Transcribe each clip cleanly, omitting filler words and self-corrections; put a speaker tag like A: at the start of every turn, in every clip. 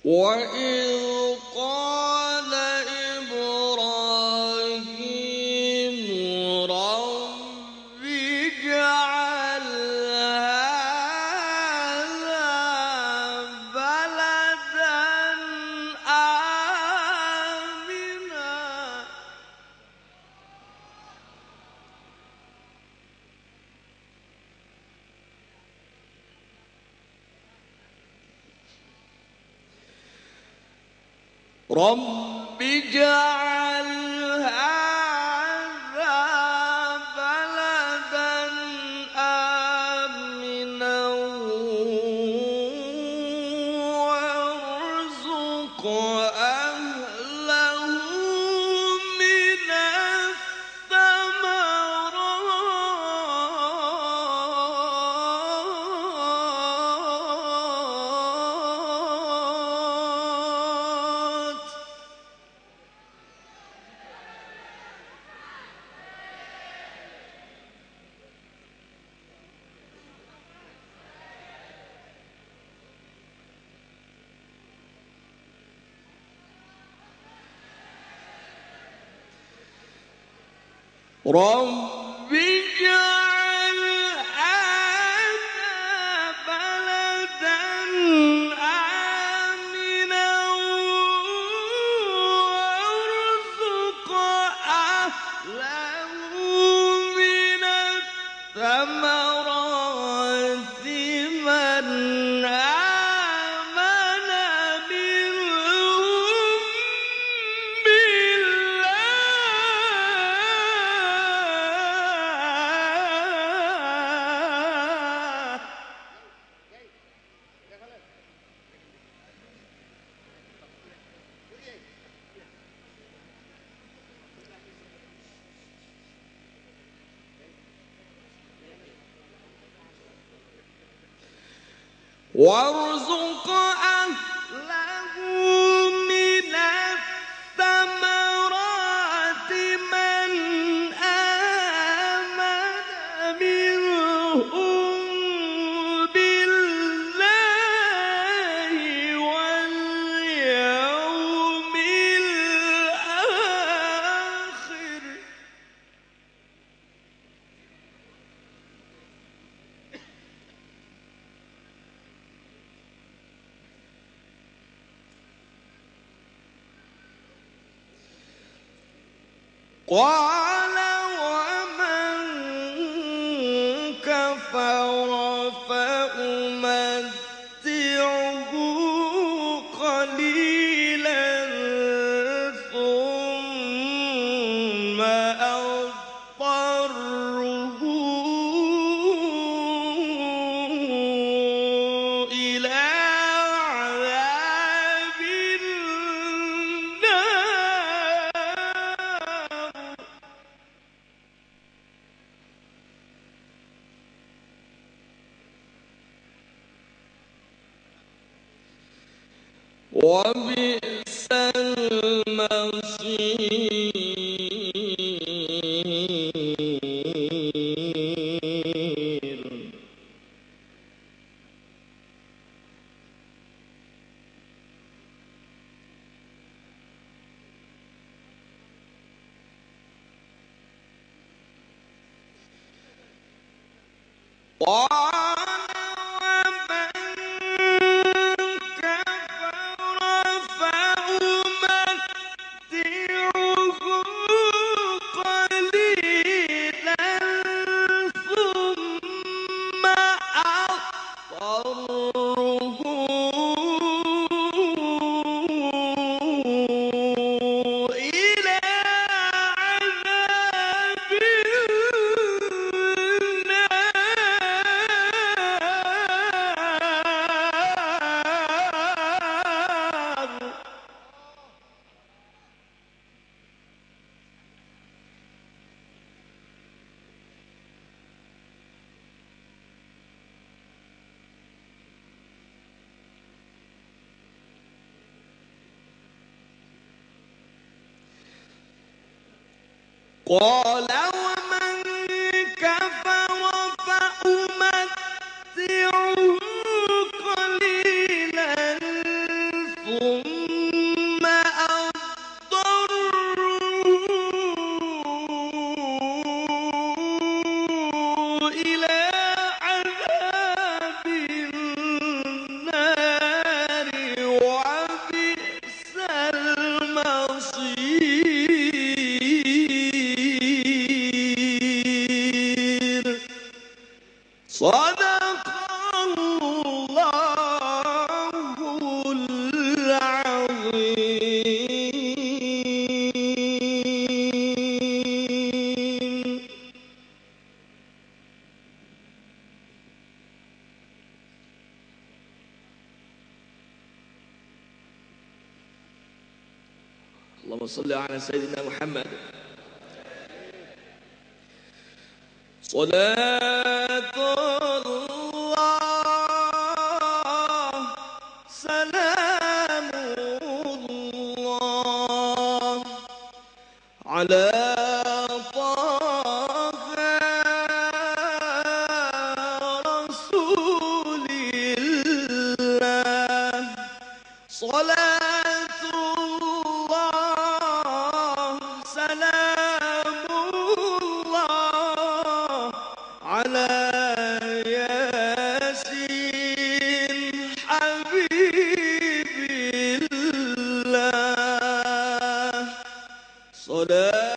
A: وإذ قال إبراهيم رب اجعل هذا بلدا آمنا رب اجعل هذا بلدا آمنا وارزق أهله من الثمرات رب اجعل هذا بلدا آمنا وارزق أهله من الثمرات من آمن منهم بالله وارزق أهله من الثمرات من آمن منهم بالله واليوم الآخر قال ومن كفر فأمتعه قليلا ثم أضطره إلى عذاب النار وبئس المصير قال ومن كفر فأمتعه قليلا ثم أضطره إلى عذاب النار قال ومن كفر فأمتعه قليلا ثم اللهم صل على سيدنا محمد. صلاة الله سلام الله على طه رسول الله. صلاة الله سلام الله على ياسين حبيب الله. صلاة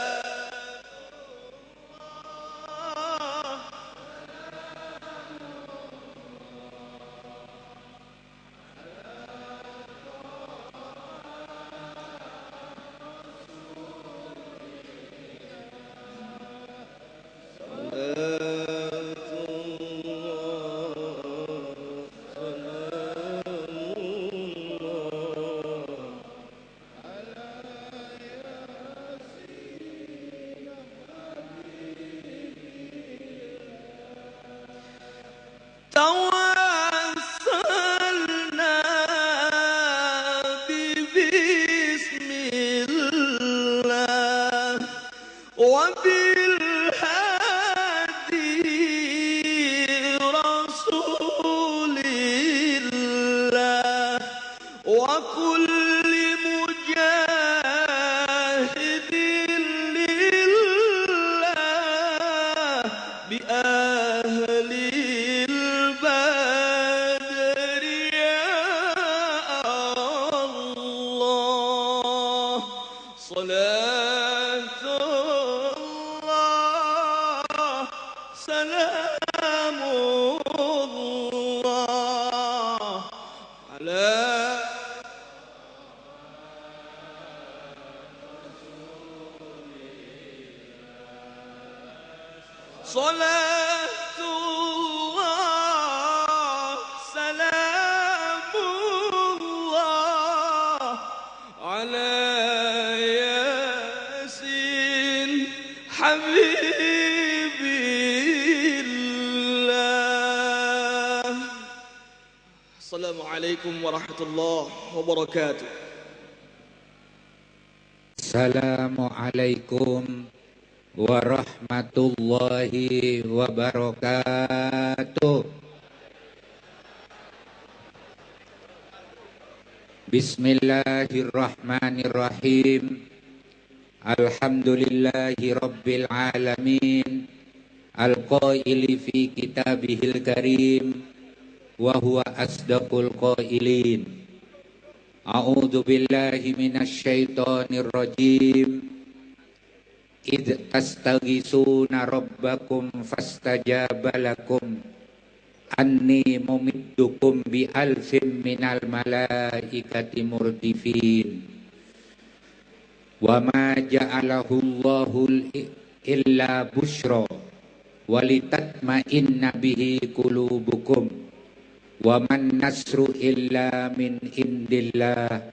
A: توسلنا ببسم الله وبالهادي رسول الله وكل مجاهد لله بأهل البدر يا الله. صلاة الله سلام الله على صلاة الله سلام الله على ياسين حبيب الله. السلام عليكم ورحمة الله وبركاته.
B: Assalamualaikum warahmatullahi wabarakatuh. Bismillahirrahmanirrahim. Alhamdulillahi rabbil alamin. Al-qaili fi kitabihil karim wa huwa asdaqul qailin. A'udzu billahi minasy syaithanir rajim. Idh tastaghisuna rabbakum fastajaba lakum anni mumiddukum bi alfin minal malaikati murdifin wa ma ja'alahu Allahu illa busyra walitatma'inna bihi qulubukum wa man nasru illa min indillah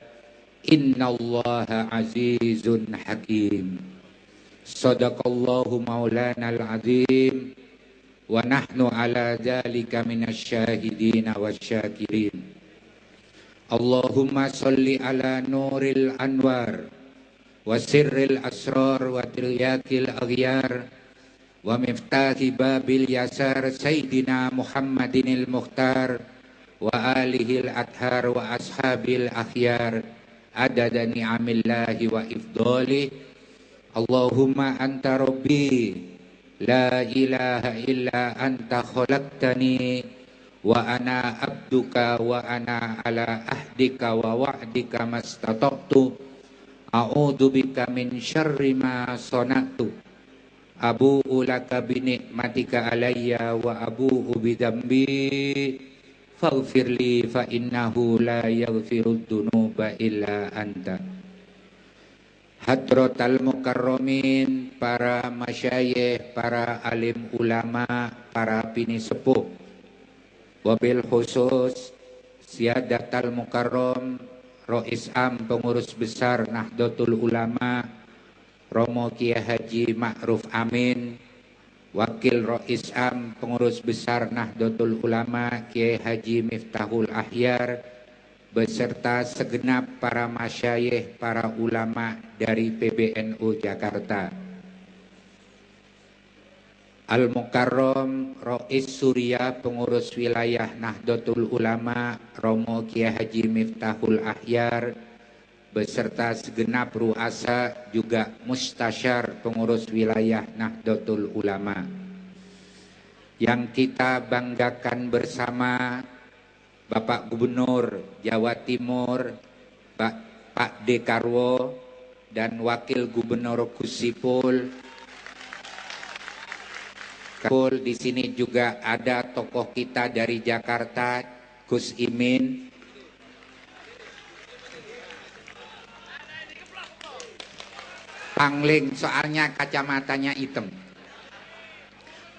B: innallaha azizun hakim. Sadaqallahu maulana al-azim wa nahnu ala dzalika minasyahidina wasyakirin. Allahumma sholli ala nuril anwar wa sirril asrar wa tiryakil aghyar wa miftahi babil yasar sayyidina Muhammadinil mukhtar wa alihil athar wa ashabil akhyar adada ni'amillahi wa ifdali. Allahumma anta rabbi la ilaha illa anta khalaqtani wa ana abduka wa ana ala ahdika wa wa'dika mastata'tu a'udzu bika min syarri ma sana'tu abu'u laka bi ni'matika alayya wa abu'u bi dzambi faghfirli fa innahu la yaghfirud dzunuba illa anta. Hadratal mukarramin, para masyayikh, para alim ulama, para bini sepuh, wabil khusus Siyadatal mukarram Rois Am Pengurus Besar Nahdlatul Ulama Romo Kiai Haji Ma'ruf Amin, Wakil Rois Am Pengurus Besar Nahdlatul Ulama Kiai Haji Miftahul Ahyar, beserta segenap para masyayikh, para ulama dari PBNU Jakarta. Al-Mukarram Rois Surya Pengurus Wilayah Nahdlatul Ulama Romo Kiai Haji Miftahul Ahyar, beserta segenap ruasa juga mustasyar Pengurus Wilayah Nahdlatul Ulama. Yang kita banggakan bersama Bapak Gubernur Jawa Timur Pak Dekarwo dan Wakil Gubernur Gusipul. Di sini juga ada tokoh kita dari Jakarta, Gus Imin. Pangling soalnya kacamatanya hitam.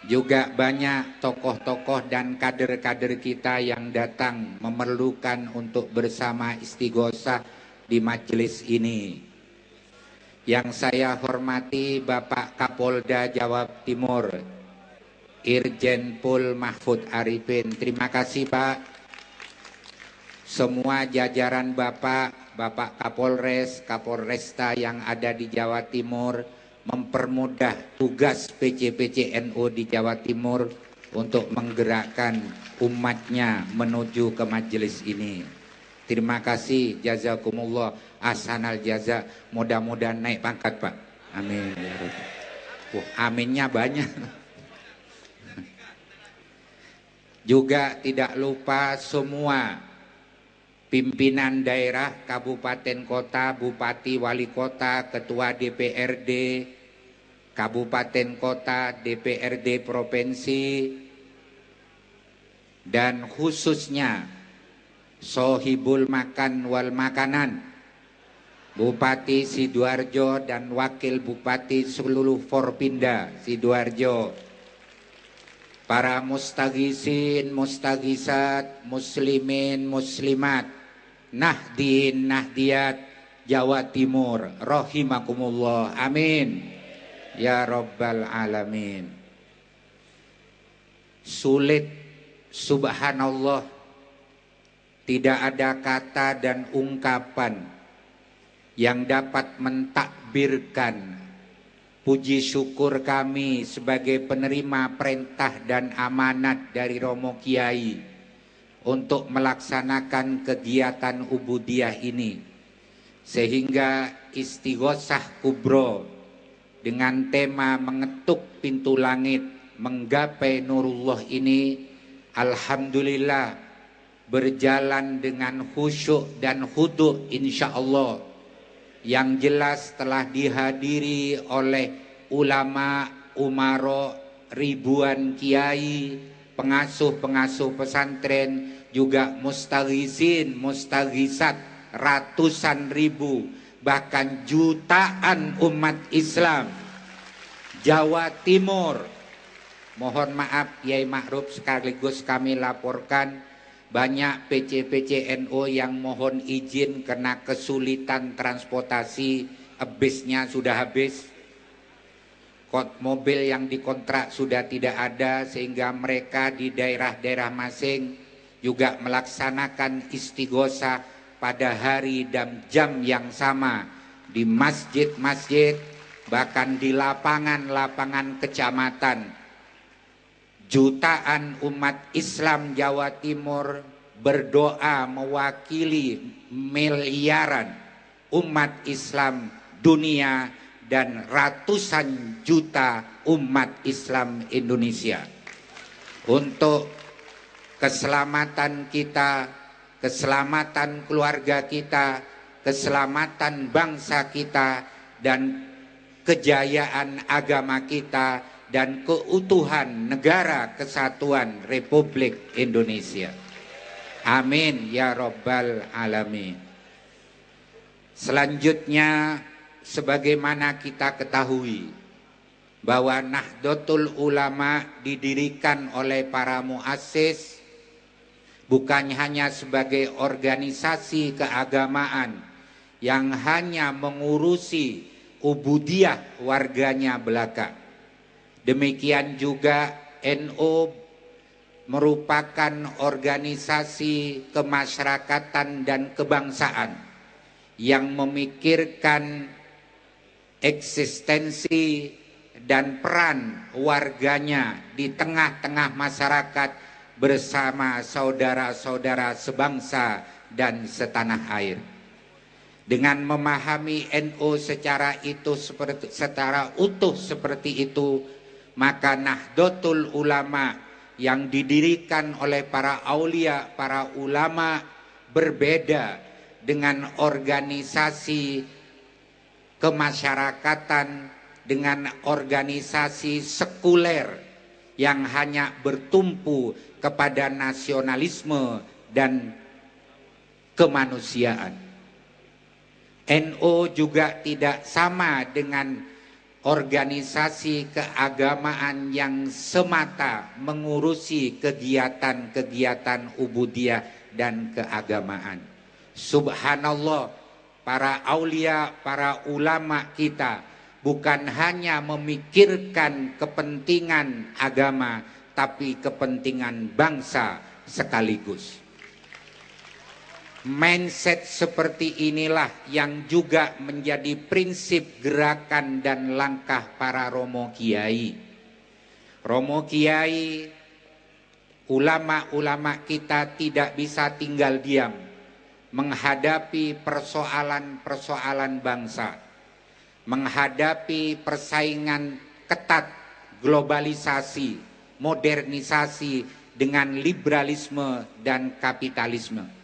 B: Juga banyak tokoh-tokoh dan kader-kader kita yang datang memerlukan untuk bersama istighosah di majelis ini. Yang saya hormati Bapak Kapolda Jawa Timur, Irjen Pol Mahfud Arifin. Terima kasih Pak. Semua jajaran Bapak Kapolres, Kapolresta yang ada di Jawa Timur mempermudah tugas PCPC NU di Jawa Timur untuk menggerakkan umatnya menuju ke majelis ini. Terima kasih, jazakumullah, ahsanal jaza. Mudah-mudahan naik pangkat Pak. Amin. Aminnya banyak. Juga tidak lupa semua pimpinan daerah, kabupaten kota, bupati, wali kota, ketua DPRD, kabupaten kota, DPRD provinsi, dan khususnya sohibul makan wal makanan, Bupati Sidoarjo dan Wakil Bupati seluruh Forpinda Sidoarjo, para mustaghisin, mustaghisat, muslimin, muslimat, nahdin, nahdiyat Jawa Timur, rahimakumullah, amin ya rabbal alamin. Sulit, subhanallah, tidak ada kata dan ungkapan yang dapat mentakbirkan puji syukur kami sebagai penerima perintah dan amanat dari Romo Kiai untuk melaksanakan kegiatan ubudiyah ini. Sehingga istighosah kubro dengan tema mengetuk pintu langit menggapai nurullah ini, alhamdulillah berjalan dengan khusyuk dan khudu' insyaallah. Yang jelas telah dihadiri oleh ulama, umaro, ribuan kiai, pengasuh-pengasuh pesantren, juga mustaghisin, mustaghisat, ratusan ribu, bahkan jutaan umat Islam Jawa Timur. Mohon maaf Kiai Ma'ruf, sekaligus kami laporkan banyak PC-PC NU yang mohon izin karena kesulitan transportasi, bisnya sudah habis, mobil yang dikontrak sudah tidak ada, sehingga mereka di daerah-daerah masing juga melaksanakan istighosah pada hari dan jam yang sama di masjid-masjid, bahkan di lapangan-lapangan kecamatan. Jutaan umat Islam Jawa Timur berdoa mewakili miliaran umat Islam dunia dan ratusan juta umat Islam Indonesia untuk keselamatan kita, keselamatan keluarga kita, keselamatan bangsa kita, dan kejayaan agama kita, dan keutuhan negara kesatuan Republik Indonesia. Amin ya rabbal alamin. Selanjutnya, sebagaimana kita ketahui bahwa Nahdlatul Ulama didirikan oleh para muassis bukan hanya sebagai organisasi keagamaan yang hanya mengurusi ubudiyah warganya belaka. Demikian juga NU merupakan organisasi kemasyarakatan dan kebangsaan yang memikirkan eksistensi dan peran warganya di tengah-tengah masyarakat bersama saudara-saudara sebangsa dan setanah air. Dengan memahami NU secara utuh seperti itu, maka Nahdlatul Ulama yang didirikan oleh para aulia, para ulama, berbeda dengan organisasi kemasyarakatan, dengan organisasi sekuler yang hanya bertumpu kepada nasionalisme dan kemanusiaan. NU juga tidak sama dengan organisasi keagamaan yang semata mengurusi kegiatan-kegiatan ubudiyah dan keagamaan. Subhanallah, para aulia, para ulama kita bukan hanya memikirkan kepentingan agama, tapi kepentingan bangsa sekaligus. Mindset seperti inilah yang juga menjadi prinsip gerakan dan langkah para romo kiai. Romo kiai, ulama-ulama kita tidak bisa tinggal diam menghadapi persoalan-persoalan bangsa, menghadapi persaingan ketat globalisasi, modernisasi dengan liberalisme dan kapitalisme.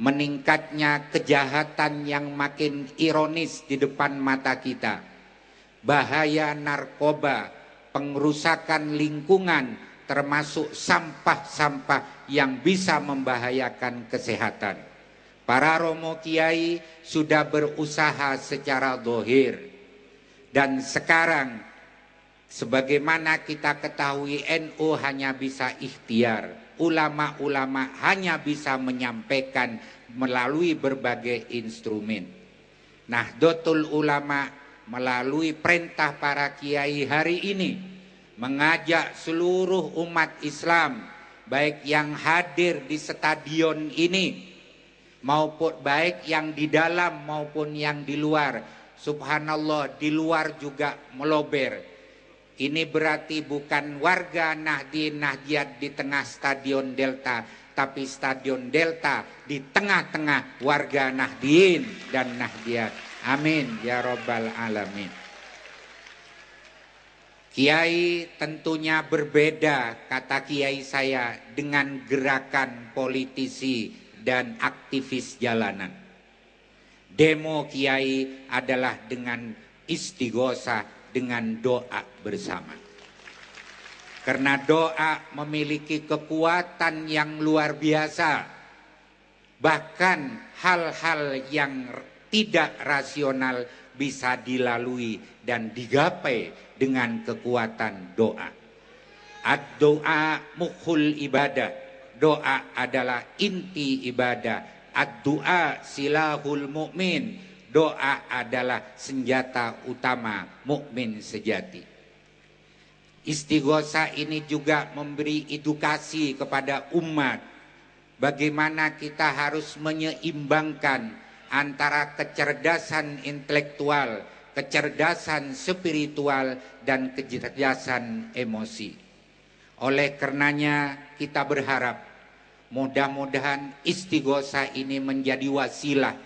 B: Meningkatnya kejahatan yang makin ironis di depan mata kita. Bahaya narkoba, pengrusakan lingkungan, termasuk sampah-sampah yang bisa membahayakan kesehatan. Para romo kiai sudah berusaha secara zahir. Dan sekarang, sebagaimana kita ketahui, NU hanya bisa ikhtiar. Ulama-ulama hanya bisa menyampaikan melalui berbagai instrumen. Nahdlatul Ulama melalui perintah para kiai hari ini mengajak seluruh umat Islam, baik yang hadir di stadion ini maupun baik yang di dalam maupun yang di luar. Subhanallah, di luar juga melober. Ini berarti bukan warga Nahdien Nahdiyat di tengah Stadion Delta, tapi Stadion Delta di tengah-tengah warga Nahdien dan Nahdiyat. Amin ya Rabbal Alamin. Kiai tentunya berbeda, kata kiai saya, dengan gerakan politisi dan aktivis jalanan. Demo kiai adalah dengan istighosah, dengan doa bersama. Karena doa memiliki kekuatan yang luar biasa. Bahkan hal-hal yang tidak rasional bisa dilalui dan digapai dengan kekuatan doa. Ad-doa mukhul ibadah. Doa adalah inti ibadah. Ad-doa silahul mu'min. Doa adalah senjata utama mukmin sejati. Istighosah ini juga memberi edukasi kepada umat bagaimana kita harus menyeimbangkan antara kecerdasan intelektual, kecerdasan spiritual, dan kecerdasan emosi. Oleh karenanya kita berharap mudah-mudahan istighosah ini menjadi wasilah,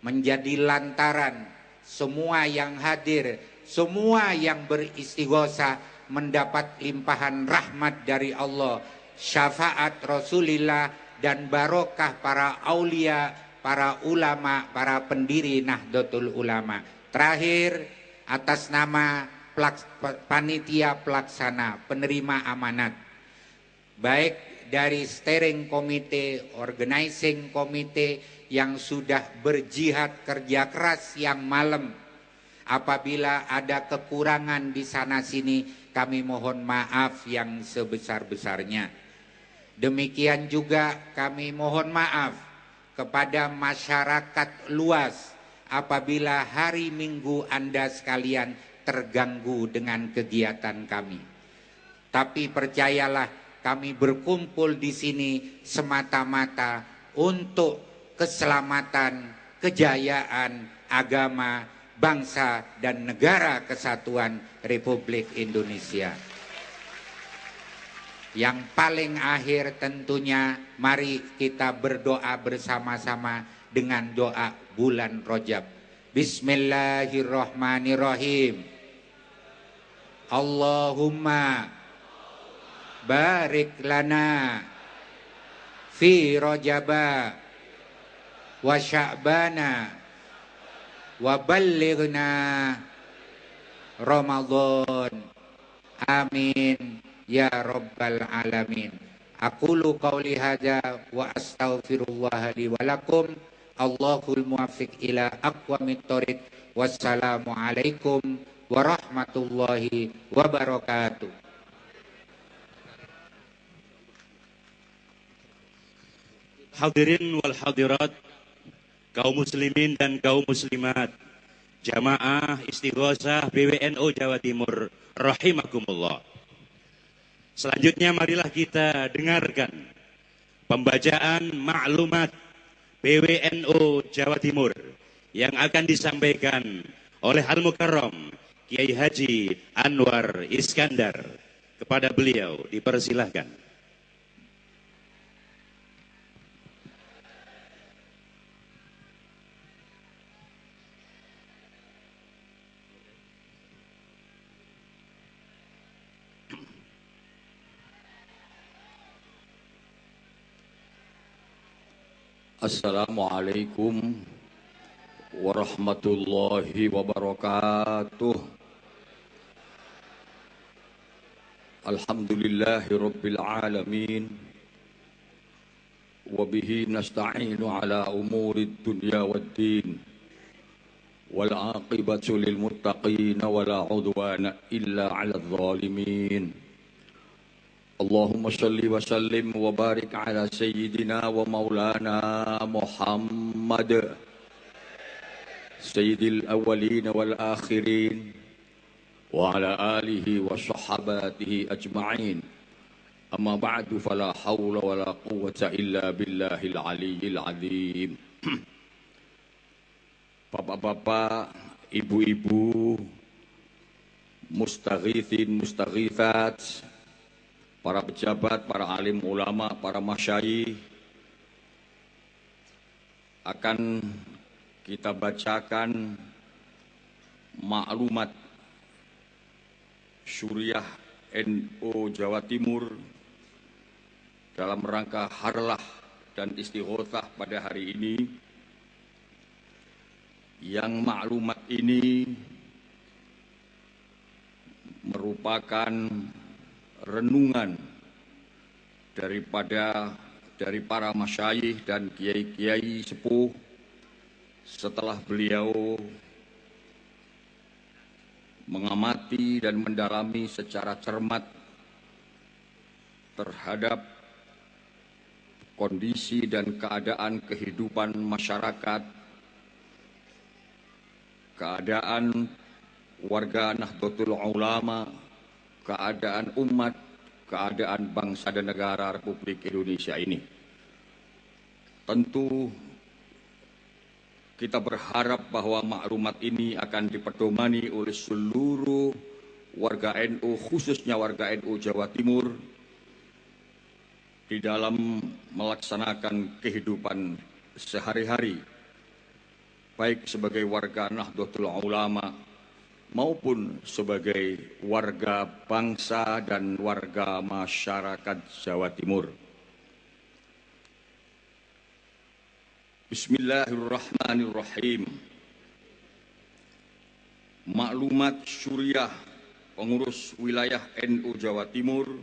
B: menjadi lantaran semua yang hadir, semua yang beristighosah mendapat limpahan rahmat dari Allah, syafaat Rasulullah, dan barokah para aulia, para ulama, para pendiri Nahdlatul Ulama. Terakhir, atas nama panitia pelaksana penerima amanat, baik dari steering committee, organizing committee yang sudah berjihad kerja keras siang malam. Apabila ada kekurangan di sana sini, kami mohon maaf yang sebesar-besarnya. Demikian juga kami mohon maaf kepada masyarakat luas apabila hari Minggu Anda sekalian terganggu dengan kegiatan kami. Tapi percayalah, kami berkumpul di sini semata-mata untuk keselamatan, kejayaan agama, bangsa dan negara kesatuan Republik Indonesia. Yang paling akhir tentunya mari kita berdoa bersama-sama dengan doa bulan Rajab. Bismillahirrahmanirrahim. Allahumma barik lana fi Rajaba wa Sya'bana wa ballighna Ramadan. Amin ya rabbal alamin. Aqulu qawli hadza wa astaghfirullah li wa lakum. Allahul muwaffiq ila aqwamit thoriq. Wassalamu alaikum warahmatullahi wabarakatuh.
C: Hadirin wal hadirat, kaum muslimin dan kaum muslimat, jamaah istighosah PWNU Jawa Timur rahimakumullah. Selanjutnya marilah kita dengarkan pembacaan maklumat PWNU Jawa Timur yang akan disampaikan oleh Al-Mukarram Kiai Haji Anwar Iskandar. Kepada beliau dipersilahkan.
D: Assalamualaikum warahmatullahi wabarakatuh. Alhamdulillahi rabbil alamin. Wabihi nasta'inu ala umuri dunya waddin. Wal aqibatu lil muttaqin wala udwana illa ala zalimin. Allahumma salli wa sallim wa barik ala sayyidina wa maulana Muhammad sayyidil awwalin wal akhirin wa ala alihi wa sahabatihi ajma'in. Amma ba'du, fala hawla wa la quwwata illa billahil aliyyil azim. Bapak-bapak, ibu-ibu, mustaghithin, mustaghithat, para pejabat, para alim ulama, para masyayikh, akan kita bacakan maklumat Syuriah NU Jawa Timur dalam rangka harlah dan istighotsah pada hari ini, yang maklumat ini merupakan renungan dari para masyayikh dan kiai-kiai sepuh setelah beliau mengamati dan mendalami secara cermat terhadap kondisi dan keadaan kehidupan masyarakat, keadaan warga Nahdlatul Ulama, keadaan umat, keadaan bangsa dan negara Republik Indonesia ini. Tentu kita berharap bahwa maklumat ini akan dipedomani oleh seluruh warga NU, khususnya warga NU Jawa Timur, di dalam melaksanakan kehidupan sehari-hari, baik sebagai warga Nahdlatul Ulama maupun sebagai warga bangsa dan warga masyarakat Jawa Timur. Bismillahirrahmanirrahim. Maklumat Syuriah pengurus wilayah NU Jawa Timur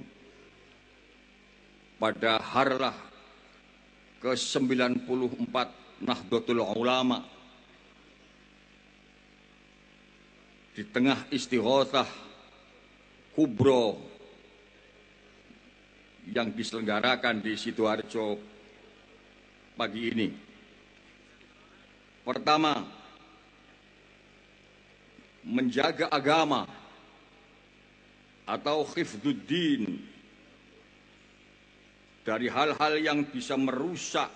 D: pada harlah ke-94 Nahdlatul Ulama di tengah istighotsah kubro yang diselenggarakan di Sidoarjo pagi ini. Pertama, menjaga agama atau hifdzuddin dari hal-hal yang bisa merusak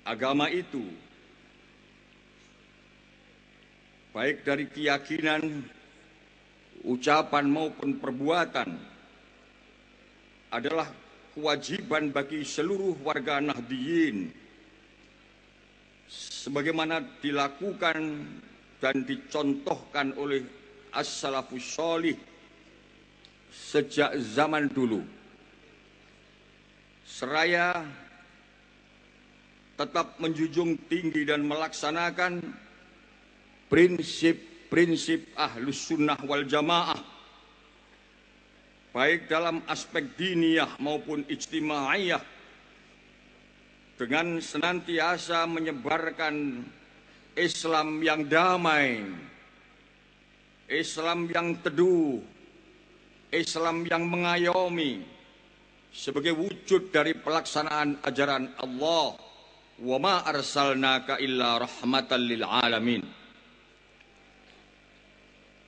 D: agama itu, baik dari keyakinan, ucapan maupun perbuatan, adalah kewajiban bagi seluruh warga Nahdliyin sebagaimana dilakukan dan dicontohkan oleh as-salafus sholih sejak zaman dulu, seraya tetap menjunjung tinggi dan melaksanakan prinsip-prinsip Ahlus Sunnah wal Jamaah, baik dalam aspek diniyah maupun ijtimaiyah, dengan senantiasa menyebarkan Islam yang damai, Islam yang teduh, Islam yang mengayomi sebagai wujud dari pelaksanaan ajaran Allah, wa ma arsalnaka illa rahmatan lil alamin.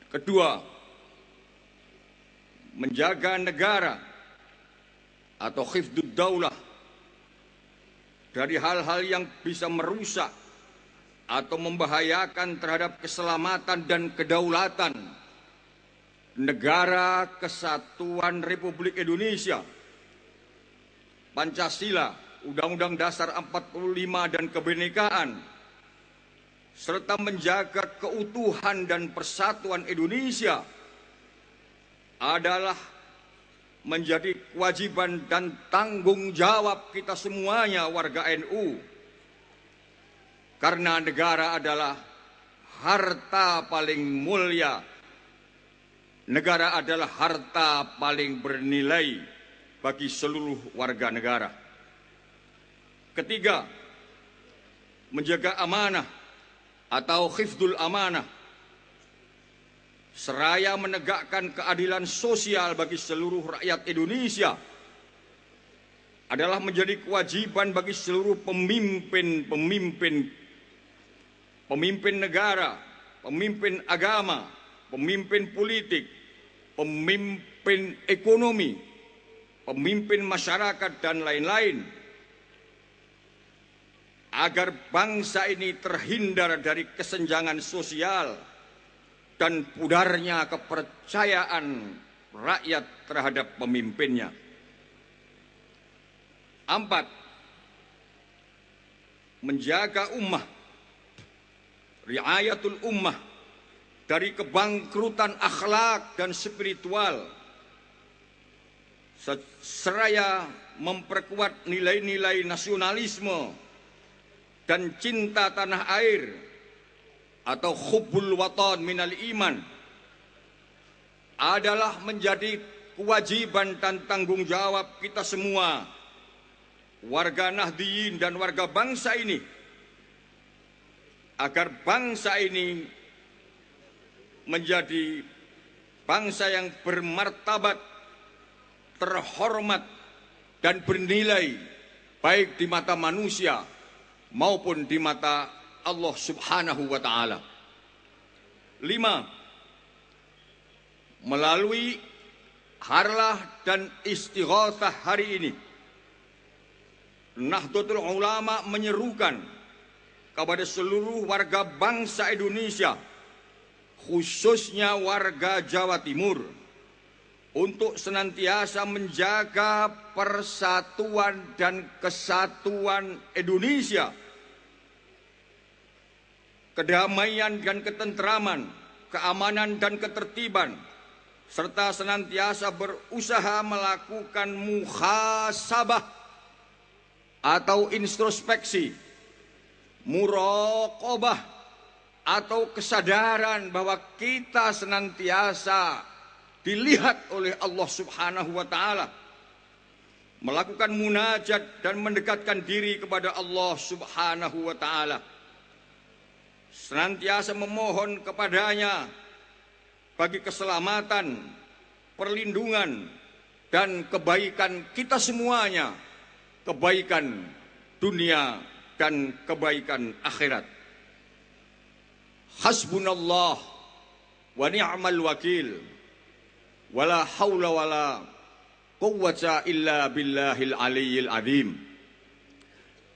D: Kedua, menjaga negara atau hifdzud daulah dari hal-hal yang bisa merusak atau membahayakan terhadap keselamatan dan kedaulatan Negara Kesatuan Republik Indonesia, Pancasila, Undang-Undang Dasar 45 dan kebinekaan, serta menjaga keutuhan dan persatuan Indonesia adalah menjadi kewajiban dan tanggung jawab kita semuanya warga NU. Karena negara adalah harta paling mulia. Negara adalah harta paling bernilai bagi seluruh warga negara. Ketiga, menjaga amanah atau hifdzul amanah, seraya menegakkan keadilan sosial bagi seluruh rakyat Indonesia, adalah menjadi kewajiban bagi seluruh pemimpin negara, pemimpin agama, pemimpin politik, pemimpin ekonomi, pemimpin masyarakat, dan lain-lain, agar bangsa ini terhindar dari kesenjangan sosial dan pudarnya kepercayaan rakyat terhadap pemimpinnya. 4. Menjaga ummah, riayatul ummah, dari kebangkrutan akhlak dan spiritual, seraya memperkuat nilai-nilai nasionalisme dan cinta tanah air atau hubbul watan minal iman, adalah menjadi kewajiban dan tanggung jawab kita semua, warga Nahdliyin dan warga bangsa ini, agar bangsa ini menjadi bangsa yang bermartabat, terhormat, dan bernilai baik di mata manusia maupun di mata Allah Subhanahu wa Ta'ala. 5. Melalui harlah dan istighatsah hari ini, Nahdlatul Ulama menyerukan kepada seluruh warga bangsa Indonesia, khususnya warga Jawa Timur, untuk senantiasa menjaga persatuan dan kesatuan Indonesia, kedamaian dan ketentraman, keamanan dan ketertiban, serta senantiasa berusaha melakukan muhasabah atau introspeksi, muraqabah atau kesadaran bahwa kita senantiasa dilihat oleh Allah Subhanahu wa Ta'ala, melakukan munajat dan mendekatkan diri kepada Allah Subhanahu wa Ta'ala, senantiasa memohon kepadanya bagi keselamatan, perlindungan dan kebaikan kita semuanya, kebaikan dunia dan kebaikan akhirat. Hasbunallah wa ni'mal wakil, wala haula wala quwwata illa billahil aliyyil azim.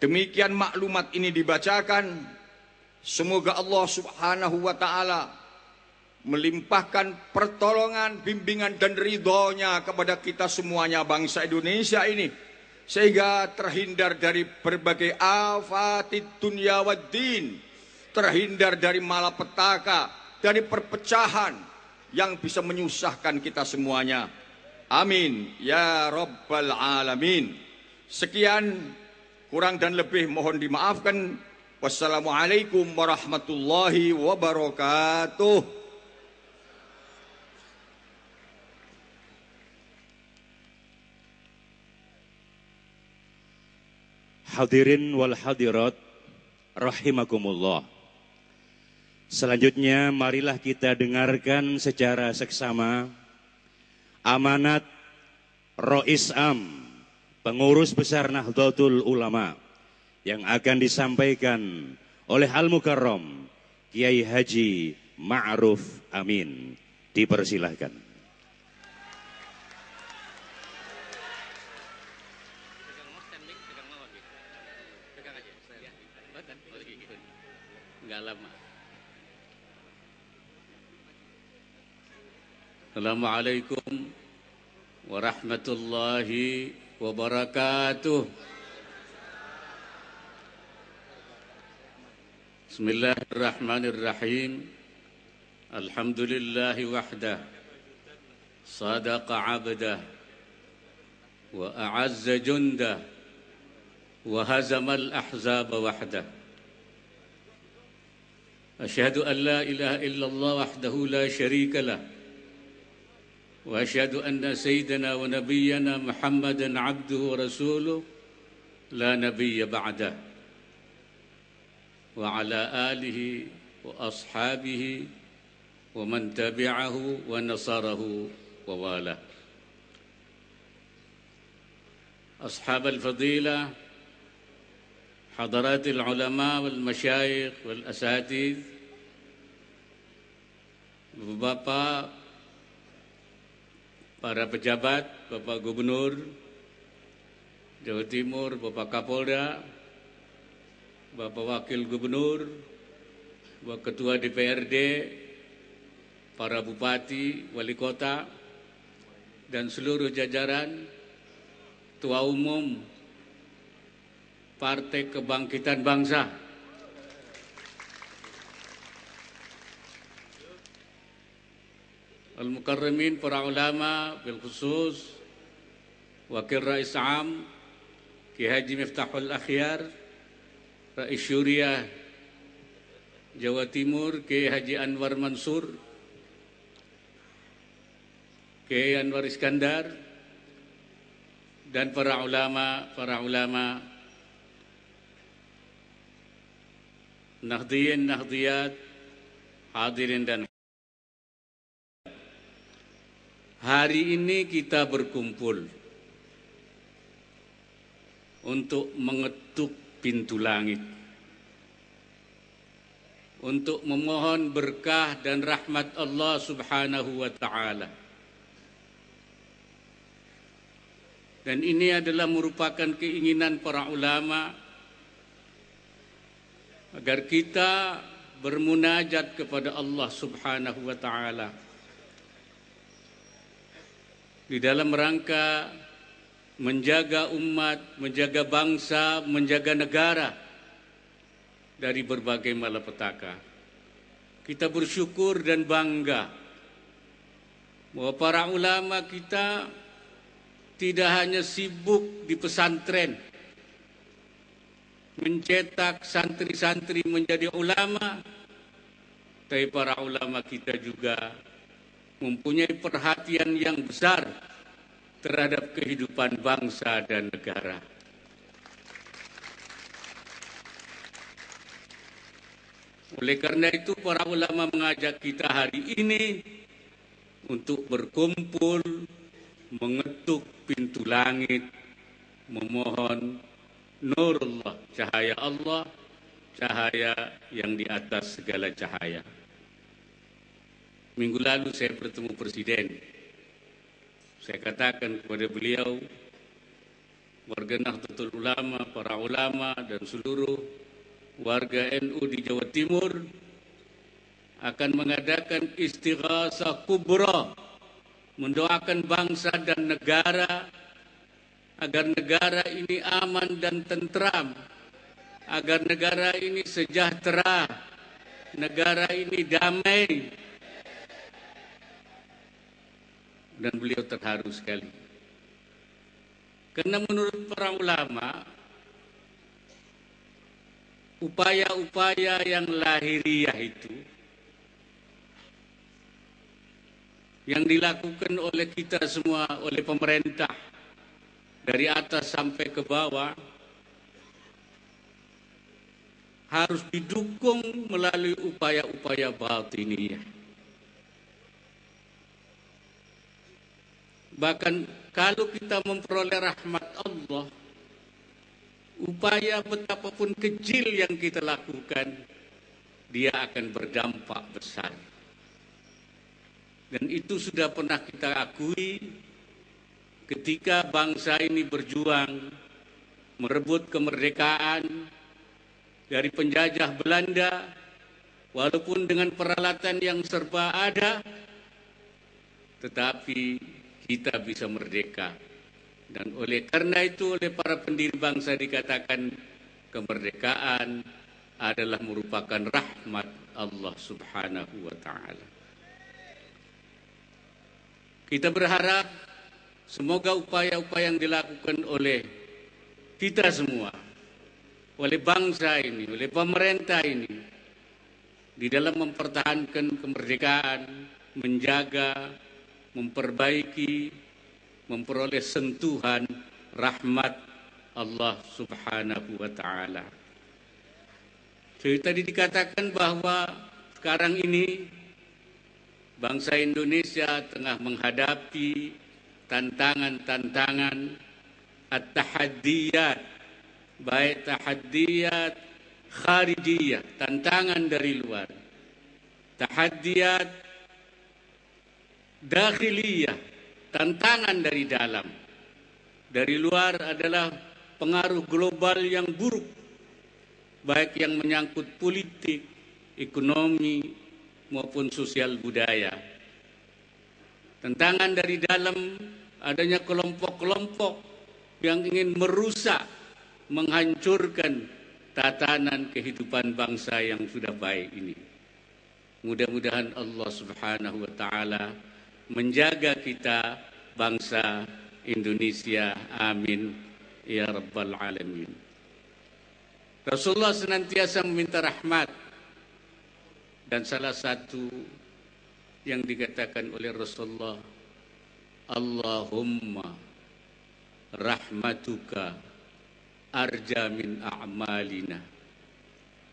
D: Demikian maklumat ini dibacakan. Semoga Allah Subhanahu wa ta'ala melimpahkan pertolongan, bimbingan dan ridhonya kepada kita semuanya bangsa Indonesia ini, sehingga terhindar dari berbagai afatid dunya waddin, terhindar dari malapetaka, dari perpecahan yang bisa menyusahkan kita semuanya. Amin ya rabbal alamin. Sekian, kurang dan lebih mohon dimaafkan. Wassalamualaikum warahmatullahi wabarakatuh.
C: Hadirin wal hadirat rahimakumullah. Selanjutnya marilah kita dengarkan secara seksama amanat Rois Am, pengurus besar Nahdlatul Ulama, yang akan disampaikan oleh Al-Mukarram Kiai Haji Ma'ruf Amin. Dipersilahkan.
E: Enggak lama. Assalamualaikum warahmatullahi wabarakatuh. Bismillahirrahmanirrahim. Alhamdulillahi wahdah, sadaqa abdah, wa a'azza jundah, wa hazamal ahzaba wahdah. Asyhadu an la ilaha illallah wahdahu la syarika lah, wa asyhadu anna sayyidana wa nabiyyana Muhammadan abduhu wa rasuluh la nabiyya ba'dah. Wa ala alihi wa ashabihi wa man tabi'ahu wa nasarahu wa wala. Ashab al-fadilah, hadaratil ulama wal masyayikh wal asatidh, Bapak, para pejabat, Bapak Gubernur Jawa Timur, Bapak Kapolda, Bapak Wakil Gubernur, Bapak Ketua DPRD, para Bupati, Wali Kota, dan seluruh jajaran Ketua Umum Partai Kebangkitan Bangsa. Al-Mukarramin, para ulama, bil khusus Wakil Rais Am Kiai Haji Miftahul Akhyar, Rais Syuriah Jawa Timur Kiai Haji Anwar Mansur, Kiai Anwar Iskandar, dan para ulama Nahdliyin, Nahdliyat, hadirin dan hari ini kita berkumpul untuk mengetuk pintu langit, untuk memohon berkah dan rahmat Allah Subhanahu wa ta'ala. Dan ini adalah merupakan keinginan para ulama agar kita bermunajat kepada Allah Subhanahu wa ta'ala di dalam rangka menjaga umat, menjaga bangsa, menjaga negara dari berbagai malapetaka. Kita bersyukur dan bangga bahwa para ulama kita tidak hanya sibuk di pesantren mencetak santri-santri menjadi ulama, tapi para ulama kita juga mempunyai perhatian yang besar terhadap kehidupan bangsa dan negara. Oleh karena itu para ulama mengajak kita hari ini untuk berkumpul mengetuk pintu langit, memohon nurullah, cahaya Allah, cahaya yang di atas segala cahaya. Minggu lalu saya bertemu Presiden. Saya katakan kepada beliau, warga Nahdlatul Ulama, para ulama dan seluruh warga NU di Jawa Timur akan mengadakan istighasah kubra, mendoakan bangsa dan negara agar negara ini aman dan tentram, agar negara ini sejahtera, negara ini damai. Dan beliau terharu sekali. Karena menurut para ulama, upaya-upaya yang lahiriah itu yang dilakukan oleh kita semua, oleh pemerintah, dari atas sampai ke bawah, harus didukung melalui upaya-upaya batiniyah. Bahkan kalau kita memperoleh rahmat Allah, upaya betapapun kecil yang kita lakukan, dia akan berdampak besar. Dan itu sudah pernah kita akui ketika bangsa ini berjuang merebut kemerdekaan dari penjajah Belanda, walaupun dengan peralatan yang serba ada, tetapi kita bisa merdeka. Dan oleh karena itu, oleh para pendiri bangsa dikatakan kemerdekaan adalah merupakan rahmat Allah Subhanahu wa ta'ala. Kita berharap semoga upaya-upaya yang dilakukan oleh kita semua, oleh bangsa ini, oleh pemerintah ini, di dalam mempertahankan kemerdekaan, menjaga, memperbaiki, memperoleh sentuhan rahmat Allah Subhanahu wa ta'ala. Jadi tadi dikatakan bahwa sekarang ini bangsa Indonesia tengah menghadapi tantangan-tantangan at-tahaddiyat, baik tahaddiyat kharijiyah, tantangan dari luar, tahaddiyat dakhiliyah, tantangan dari dalam. Dari luar adalah pengaruh global yang buruk, baik yang menyangkut politik, ekonomi, maupun sosial budaya. Tantangan dari dalam adanya kelompok-kelompok yang ingin merusak, menghancurkan tatanan kehidupan bangsa yang sudah baik ini. Mudah-mudahan Allah Subhanahu wa ta'ala menjaga kita, bangsa Indonesia. Amin ya rabbal alamin. Rasulullah senantiasa meminta rahmat, dan salah satu yang dikatakan oleh Rasulullah, Allahumma rahmatuka arja min a'malina.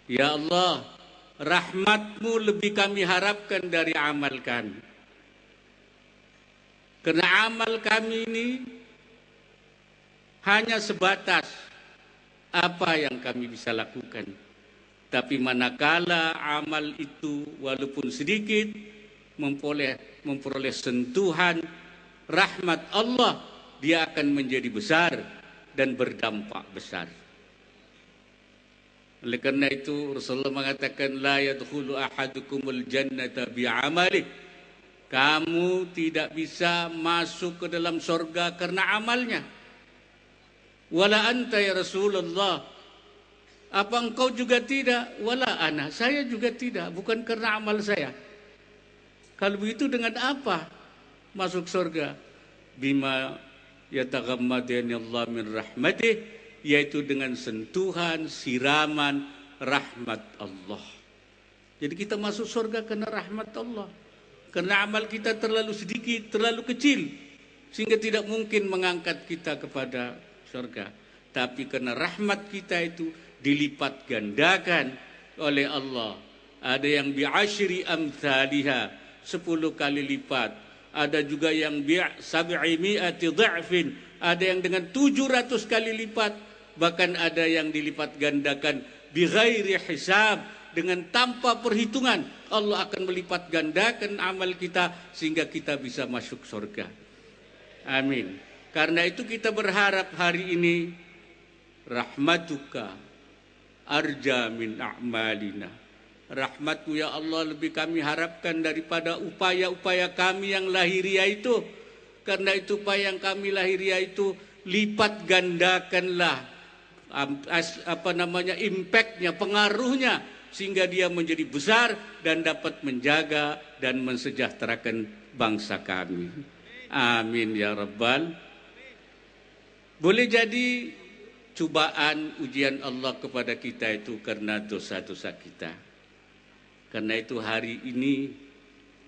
E: Ya Allah, rahmatmu lebih kami harapkan dari amal kami. Karena amal kami ini hanya sebatas apa yang kami bisa lakukan. Tapi manakala amal itu walaupun sedikit memperoleh sentuhan rahmat Allah, dia akan menjadi besar dan berdampak besar. Oleh karena itu Rasulullah mengatakan, la yadkhulu ahadukumul jannata bi'amalih. Kamu tidak bisa masuk ke dalam surga karena amalnya. Wala anta ya Rasulullah. Apa engkau juga tidak? Wala ana, saya juga tidak, bukan karena amal saya. Kalau begitu dengan apa masuk surga? Bima yataghammadani Allah min rahmatih, yaitu dengan sentuhan, siraman rahmat Allah. Jadi kita masuk surga karena rahmat Allah. Karena amal kita terlalu sedikit, terlalu kecil, sehingga tidak mungkin mengangkat kita kepada surga. Tapi karena rahmat kita itu dilipat gandakan oleh Allah. Ada yang bi'ashri amthaliha, 10 kali lipat. ada juga yang sab'imi'ati dha'fin, ada yang dengan 700 kali lipat, bahkan ada yang dilipat gandakan bighairi hisab, dengan tanpa perhitungan. Allah akan melipat gandakan amal kita sehingga kita bisa masuk surga. Amin. Karena itu kita berharap hari ini rahmatuka arja min a'malina. Rahmatmu ya Allah lebih kami harapkan daripada upaya-upaya kami yang lahiriah itu. Karena itu upaya yang kami lahiriah itu lipat gandakanlah impactnya, pengaruhnya, sehingga dia menjadi besar dan dapat menjaga dan mensejahterakan bangsa kami. Amin ya Rabbal. Boleh jadi cobaan ujian Allah kepada kita itu karena dosa-dosa kita. Karena itu hari ini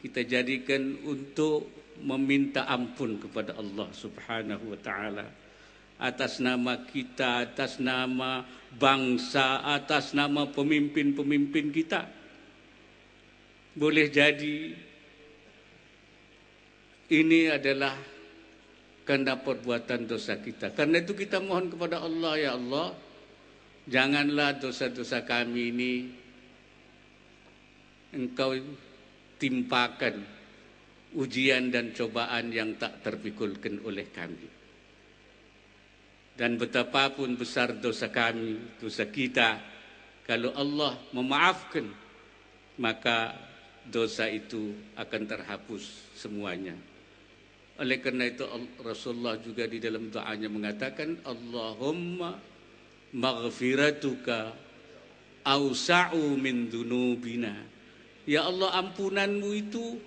E: kita jadikan untuk meminta ampun kepada Allah Subhanahu wa taala atas nama kita, atas nama bangsa, atas nama pemimpin-pemimpin kita. Boleh jadi ini adalah karena perbuatan dosa kita. Karena itu kita mohon kepada Allah, ya Allah, janganlah dosa-dosa kami ini Engkau timpakan ujian dan cobaan yang tak terpikulkan oleh kami. Dan betapapun besar dosa kami, dosa kita, kalau Allah memaafkan, maka dosa itu akan terhapus semuanya. Oleh karena itu Rasulullah juga di dalam doanya mengatakan, Allahumma maghfiratuka awsa'u min dunubina. Ya Allah, ampunanmu itu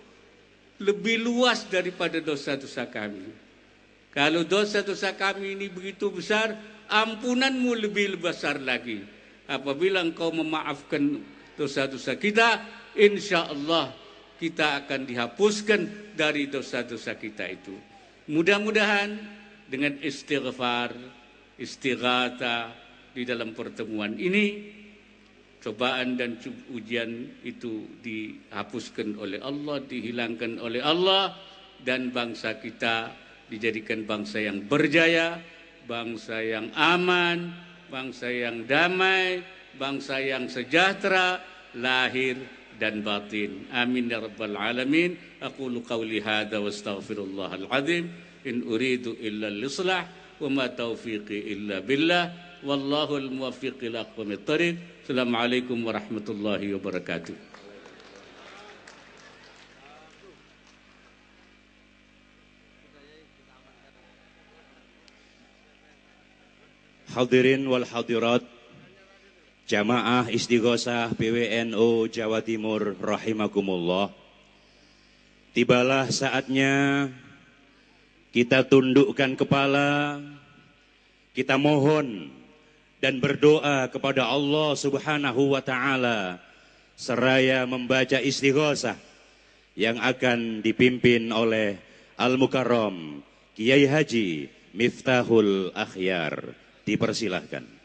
E: lebih luas daripada dosa-dosa kami. Kalau dosa-dosa kami ini begitu besar, ampunanmu lebih besar lagi. Apabila Engkau memaafkan dosa-dosa kita, insya Allah kita akan dihapuskan dari dosa-dosa kita itu. Mudah-mudahan dengan istighfar, istighatha di dalam pertemuan ini, cobaan dan ujian itu dihapuskan oleh Allah, dihilangkan oleh Allah, dan bangsa kita dijadikan bangsa yang berjaya, bangsa yang aman, bangsa yang damai, bangsa yang sejahtera, lahir dan batin. Amin ya rabbal alamin. Aqulu qawli hadza wa astaghfirullahal azim. In uridu illa al-islah wa ma taufiqi illa billah. Wallahu al-muwaffiq ila aqwamit thariq. Assalamualaikum warahmatullahi wabarakatuh.
C: Hadirin wal hadirat, Jamaah Istighosah PWNU Jawa Timur rahimakumullah. Tibalah saatnya kita tundukkan kepala, kita mohon dan berdoa kepada Allah Subhanahu wa taala seraya membaca istighosah yang akan dipimpin oleh Al-Mukarram Kiai Haji Miftahul Akhyar. Dipersilahkan.